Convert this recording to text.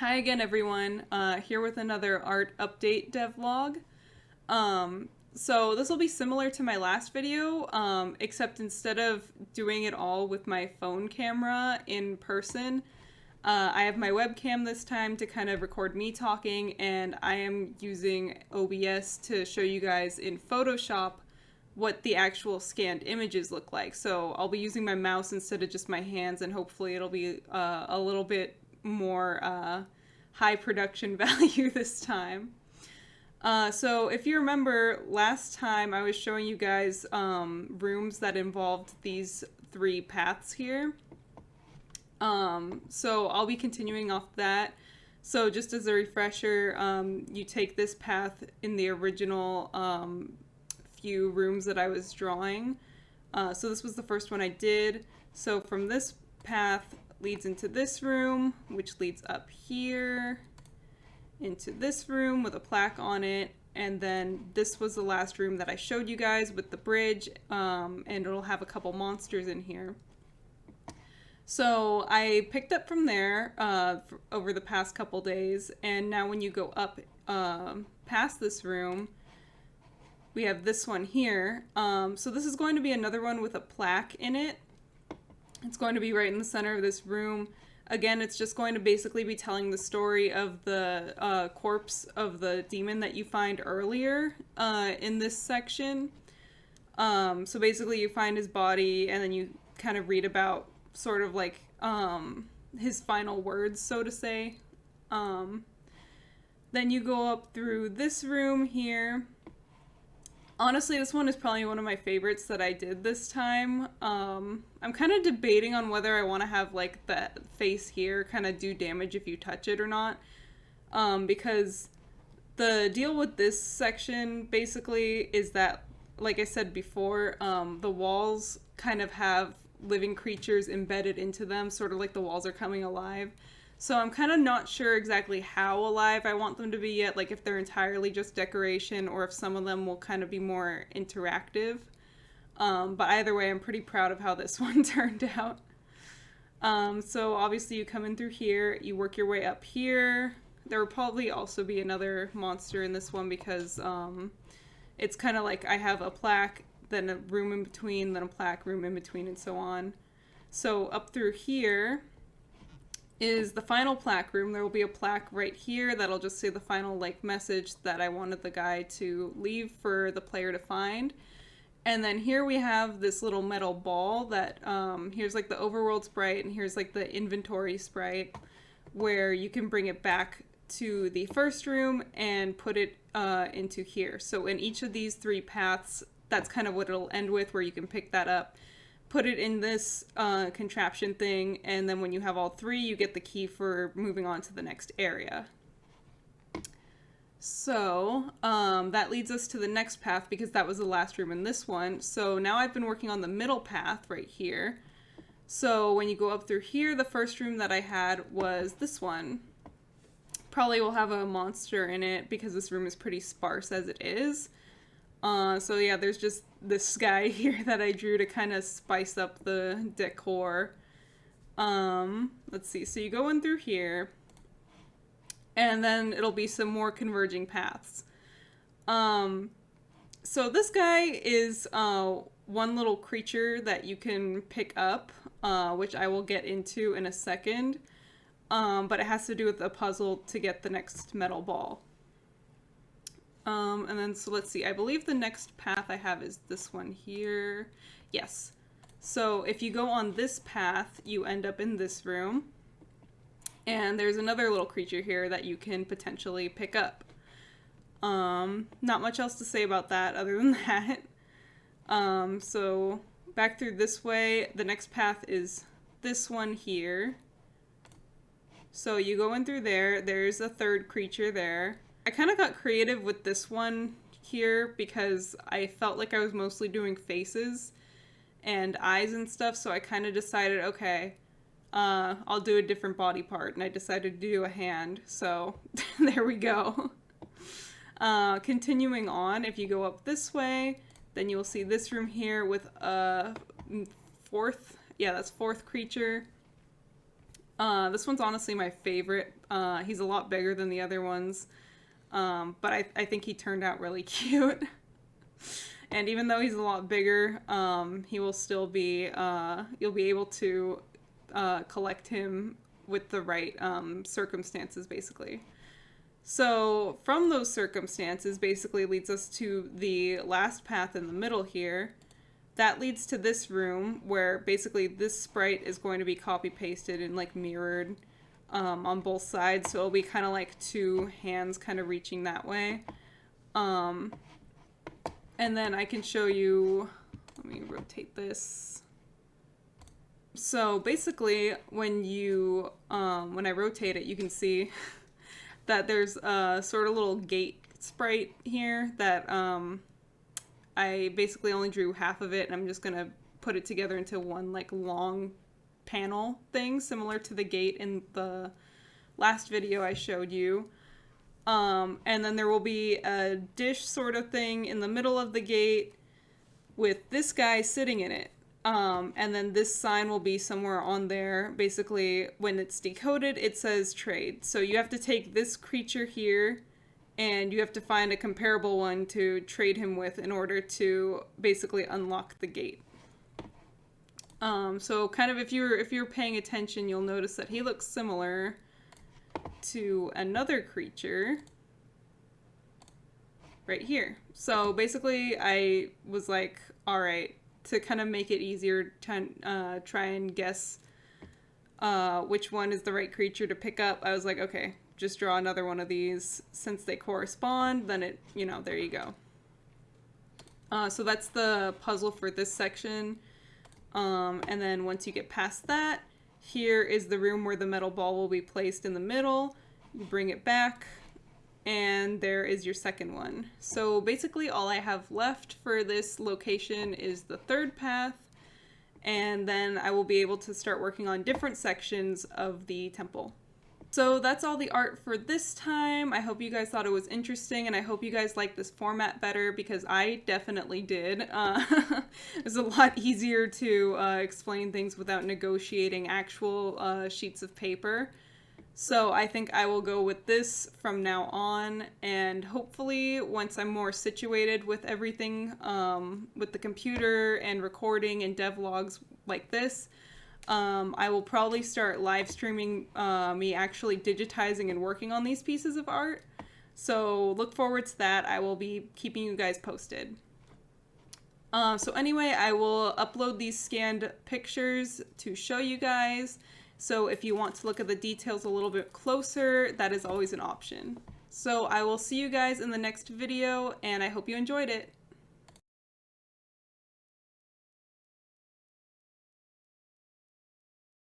Hi again, everyone. Here with another art update devlog. So this will be similar to my last video, except instead of doing it all with my phone camera in person, I have my webcam this time to kind of record me talking, and I am using OBS to show you guys in Photoshop what the actual scanned images look like. So I'll be using my mouse instead of just my hands, and hopefully it'll be a little bit more high production value this time. So if you remember, last time I was showing you guys rooms that involved these three paths here. So I'll be continuing off that. So just as a refresher, you take this path in the original few rooms that I was drawing. So this was the first one I did. So from this path leads into this room, which leads up here into this room with a plaque on it. And then this was the last room that I showed you guys with the bridge, and it'll have a couple monsters in here. So I picked up from there over the past couple days, and now when you go up past this room, we have this one here. So this is going to be another one with a plaque in it. It's going to be right in the center of this room. Again, it's just going to basically be telling the story of the corpse of the demon that you find earlier in this section. So basically you find his body, and then you kind of read about sort of like his final words, so to say. Then you go up through this room here. Honestly, this one is probably one of my favorites that I did this time. I'm kind of debating on whether I want to have like the face here kind of do damage if you touch it or not. Because the deal with this section basically is that, like I said before, the walls kind of have living creatures embedded into them, sort of like the walls are coming alive. So I'm kind of not sure exactly how alive I want them to be yet, like if they're entirely just decoration or if some of them will kind of be more interactive. But either way, I'm pretty proud of how this one turned out. So obviously you come in through here, you work your way up here. There will probably also be another monster in this one because it's kind of like I have a plaque, then a room in between, then a plaque, room in between, and so on. So up through here is the final plaque room. There will be a plaque right here that'll just say the final like message that I wanted the guy to leave for the player to find. And then here we have this little metal ball that here's like the overworld sprite, and here's like the inventory sprite, where you can bring it back to the first room and put it into here. So in each of these three paths, that's kind of what it'll end with, where you can pick that up, put it in this contraption thing, and then when you have all three, you get the key for moving on to the next area. So that leads us to the next path, because that was the last room in this one. So now I've been working on the middle path right here. So when you go up through here, the first room that I had was this one. Probably will have a monster in it because this room is pretty sparse as it is. So yeah, there's just this guy here that I drew to kind of spice up the decor. Let's see, so you go in through here, and then it'll be some more converging paths. So this guy is one little creature that you can pick up, which I will get into in a second, but it has to do with a puzzle to get the next metal ball. And then, so let's see, I believe the next path I have is this one here. Yes. So if you go on this path, you end up in this room. And there's another little creature here that you can potentially pick up. Not much else to say about that other than that. So back through this way, the next path is this one here. So you go in through there, there's a third creature there. I kind of got creative with this one here because I felt like I was mostly doing faces and eyes and stuff, so I kind of decided, okay, I'll do a different body part, and I decided to do a hand, so there we go. Continuing on, if you go up this way, then you'll see this room here with a fourth creature. This one's honestly my favorite. He's a lot bigger than the other ones, but I think he turned out really cute. And even though he's a lot bigger, he will still be, you'll be able to collect him with the right circumstances, basically. So from those circumstances basically leads us to the last path in the middle here. That leads to this room where basically this sprite is going to be copy pasted and like mirrored on both sides. So it'll be kind of like two hands kind of reaching that way. And then I can show you, let me rotate this. So basically when you, when I rotate it, you can see that there's a sort of little gate sprite here that I basically only drew half of it, and I'm just gonna put it together into one like long panel thing similar to the gate in the last video I showed you. And then there will be a dish sort of thing in the middle of the gate with this guy sitting in it. And then this sign will be somewhere on there. Basically, when it's decoded, it says trade. So you have to take this creature here and you have to find a comparable one to trade him with in order to basically unlock the gate. So kind of if you're paying attention, you'll notice that he looks similar to another creature right here. So basically I was like, all right, to kind of make it easier to try and guess which one is the right creature to pick up, I was like, okay, just draw another one of these. Since they correspond, then it, you know, there you go. So that's the puzzle for this section. And then once you get past that, here is the room where the metal ball will be placed in the middle. You bring it back, and there is your second one. So basically all I have left for this location is the third path, and then I will be able to start working on different sections of the temple. So that's all the art for this time. I hope you guys thought it was interesting, and I hope you guys like this format better, because I definitely did. It was a lot easier to explain things without negotiating actual sheets of paper. So I think I will go with this from now on, and hopefully once I'm more situated with everything, with the computer and recording and devlogs like this, I will probably start live streaming me actually digitizing and working on these pieces of art. So look forward to that. I will be keeping you guys posted. So anyway, I will upload these scanned pictures to show you guys. So if you want to look at the details a little bit closer, that is always an option. So I will see you guys in the next video, and I hope you enjoyed it.